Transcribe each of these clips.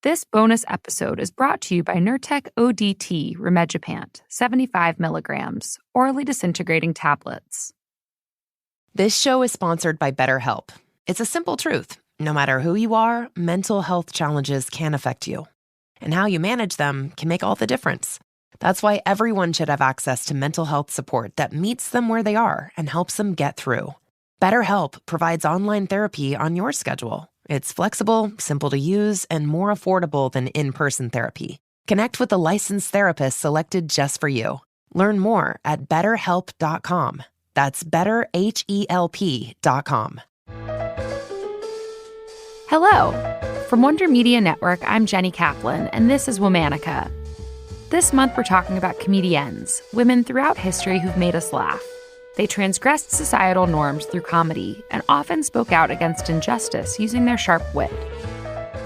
This bonus episode is brought to you by Nurtec ODT Rimegepant, 75 milligrams, orally disintegrating tablets. This show is sponsored by BetterHelp. It's a simple truth. No matter who you are, mental health challenges can affect you. And how you manage them can make all the difference. That's why everyone should have access to mental health support that meets them where they are and helps them get through. BetterHelp provides online therapy on your schedule. It's flexible, simple to use, and more affordable than in-person therapy. Connect with a licensed therapist selected just for you. Learn more at betterhelp.com. That's betterhelp.com. Hello! From Wonder Media Network, I'm Jenny Kaplan, and this is Womanica. This month we're talking about comediennes, women throughout history who've made us laugh. They transgressed societal norms through comedy and often spoke out against injustice using their sharp wit.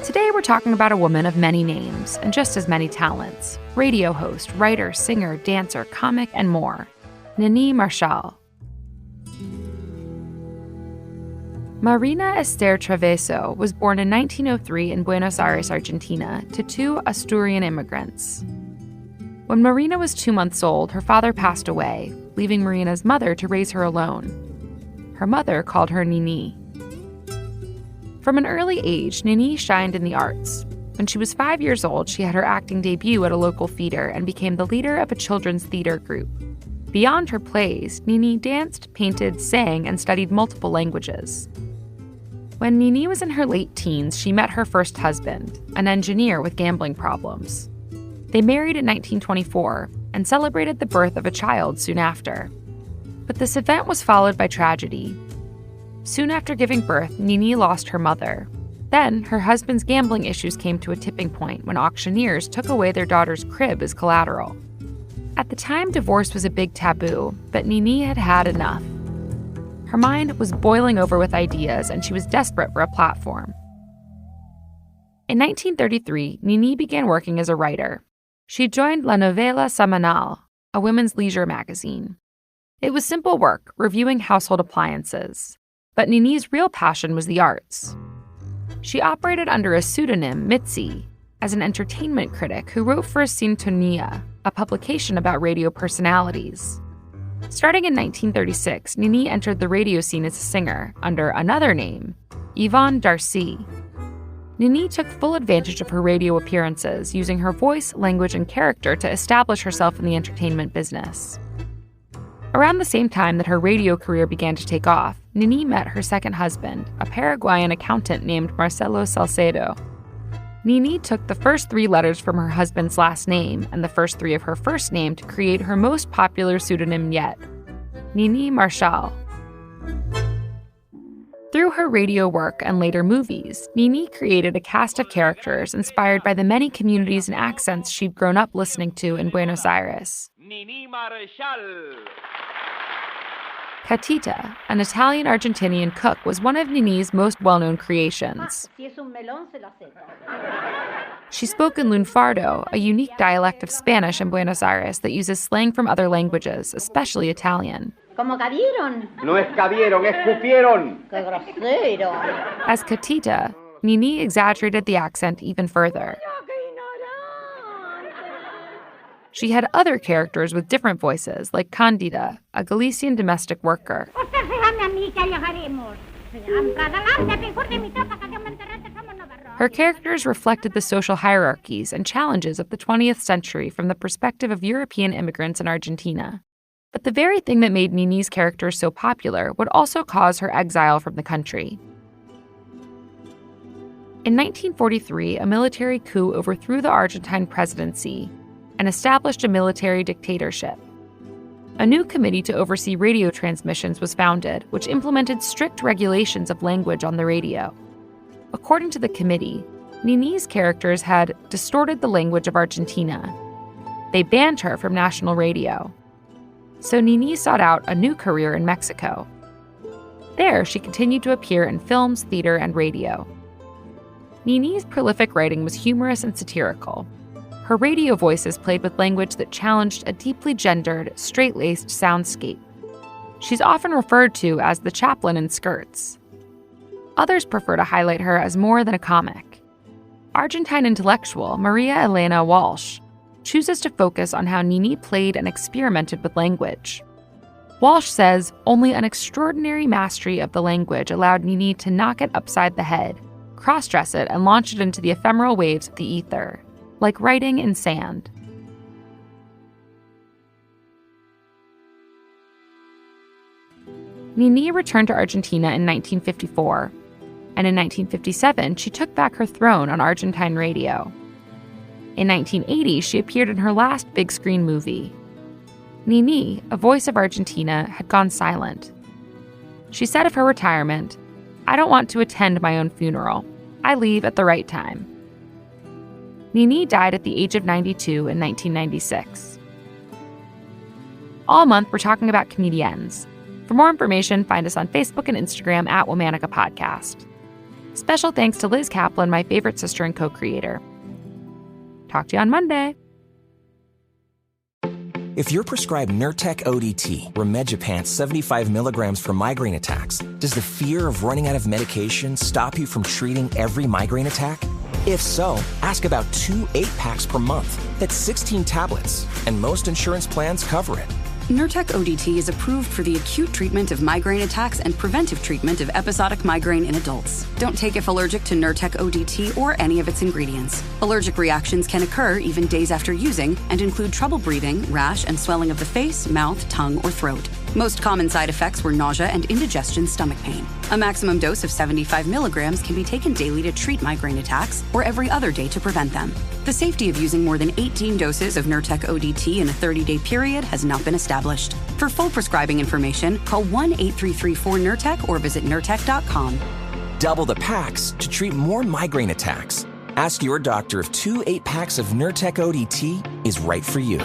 Today we're talking about a woman of many names and just as many talents: radio host, writer, singer, dancer, comic, and more. Niní Marshall. Marina Esther Traveso was born in 1903 in Buenos Aires, Argentina, to two Asturian immigrants. When Marina was 2 months old, her father passed away, leaving Marina's mother to raise her alone. Her mother called her Nini. From an early age, Nini shined in the arts. When she was 5 years old, she had her acting debut at a local theater and became the leader of a children's theater group. Beyond her plays, Nini danced, painted, sang, and studied multiple languages. When Nini was in her late teens, she met her first husband, an engineer with gambling problems. They married in 1924 and celebrated the birth of a child soon after. But this event was followed by tragedy. Soon after giving birth, Nini lost her mother. Then, her husband's gambling issues came to a tipping point when auctioneers took away their daughter's crib as collateral. At the time, divorce was a big taboo, but Nini had had enough. Her mind was boiling over with ideas, and she was desperate for a platform. In 1933, Nini began working as a writer. She joined La Novela Semanal, a women's leisure magazine. It was simple work, reviewing household appliances. But Nini's real passion was the arts. She operated under a pseudonym, Mitzi, as an entertainment critic who wrote for Sintonia, a publication about radio personalities. Starting in 1936, Nini entered the radio scene as a singer under another name, Yvonne Darcy. Nini took full advantage of her radio appearances, using her voice, language, and character to establish herself in the entertainment business. Around the same time that her radio career began to take off, Nini met her second husband, a Paraguayan accountant named Marcelo Salcedo. Nini took the first 3 letters from her husband's last name and the first 3 of her first name to create her most popular pseudonym yet, Niní Marshall. Through her radio work and later movies, Nini created a cast of characters inspired by the many communities and accents she'd grown up listening to in Buenos Aires. Niní Marshall. Catita, an Italian-Argentinian cook, was one of Nini's most well-known creations. She spoke in lunfardo, a unique dialect of Spanish in Buenos Aires that uses slang from other languages, especially Italian. ¿Cómo cabieron? No es cabieron, es cupieron. ¡Qué grosero! As Catita, Nini exaggerated the accent even further. She had other characters with different voices, like Candida, a Galician domestic worker. Her characters reflected the social hierarchies and challenges of the 20th century from the perspective of European immigrants in Argentina. But the very thing that made Nini's characters so popular would also cause her exile from the country. In 1943, a military coup overthrew the Argentine presidency and established a military dictatorship. A new committee to oversee radio transmissions was founded, which implemented strict regulations of language on the radio. According to the committee, Nini's characters had distorted the language of Argentina. They banned her from national radio. So Nini sought out a new career in Mexico. There, she continued to appear in films, theater, and radio. Nini's prolific writing was humorous and satirical. Her radio voices played with language that challenged a deeply gendered, straight-laced soundscape. She's often referred to as the chaplain in skirts. Others prefer to highlight her as more than a comic. Argentine intellectual Maria Elena Walsh chooses to focus on how Nini played and experimented with language. Walsh says only an extraordinary mastery of the language allowed Nini to knock it upside the head, cross-dress it, and launch it into the ephemeral waves of the ether, like writing in sand. Nini returned to Argentina in 1954, and in 1957 she took back her throne on Argentine radio. In 1980, she appeared in her last big-screen movie. Nini, a voice of Argentina, had gone silent. She said of her retirement, "I don't want to attend my own funeral. I leave at the right time." Nini died at the age of 92 in 1996. All month, we're talking about Comediennes. For more information, find us on Facebook and Instagram at Womanica Podcast. Special thanks to Liz Kaplan, my favorite sister and co-creator. Talk to you on Monday. If you're prescribed Nurtec ODT, Rimegepant 75 milligrams for migraine attacks, does the fear of running out of medication stop you from treating every migraine attack? If so, ask about 2 8-packs per month. That's 16 tablets, and most insurance plans cover it. Nurtec ODT is approved for the acute treatment of migraine attacks and preventive treatment of episodic migraine in adults. Don't take if allergic to Nurtec ODT or any of its ingredients. Allergic reactions can occur even days after using and include trouble breathing, rash, and swelling of the face, mouth, tongue, or throat. Most common side effects were nausea and indigestion stomach pain. A maximum dose of 75 milligrams can be taken daily to treat migraine attacks or every other day to prevent them. The safety of using more than 18 doses of Nurtec ODT in a 30-day period has not been established. For full prescribing information, call 1-8334-NURTEC or visit Nurtec.com. Double the packs to treat more migraine attacks. Ask your doctor if 2 8-packs of Nurtec ODT is right for you.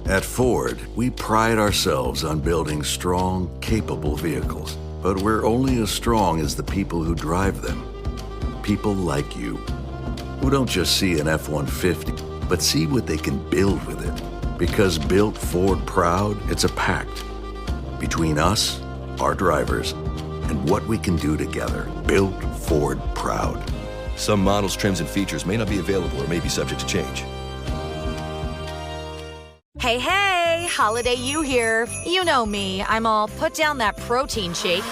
At Ford, we pride ourselves on building strong, capable vehicles. But we're only as strong as the people who drive them. People like you, who don't just see an F-150, but see what they can build with it. Because built Ford proud, it's a pact between us, our drivers, and what we can do together. Built Ford proud. Some models, trims, and features may not be available or may be subject to change. Hey, hey, Holiday You here. You know me, I'm all put down that protein shake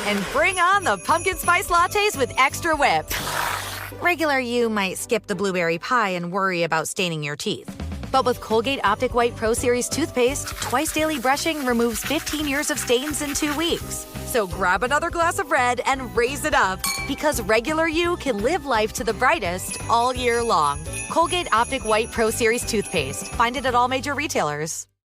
and bring on the pumpkin spice lattes with extra whip. Regular you might skip the blueberry pie and worry about staining your teeth. But with Colgate Optic White Pro Series toothpaste, twice daily brushing removes 15 years of stains in 2 weeks. So grab another glass of red and raise it up, because regular you can live life to the brightest all year long. Colgate Optic White Pro Series toothpaste. Find it at all major retailers.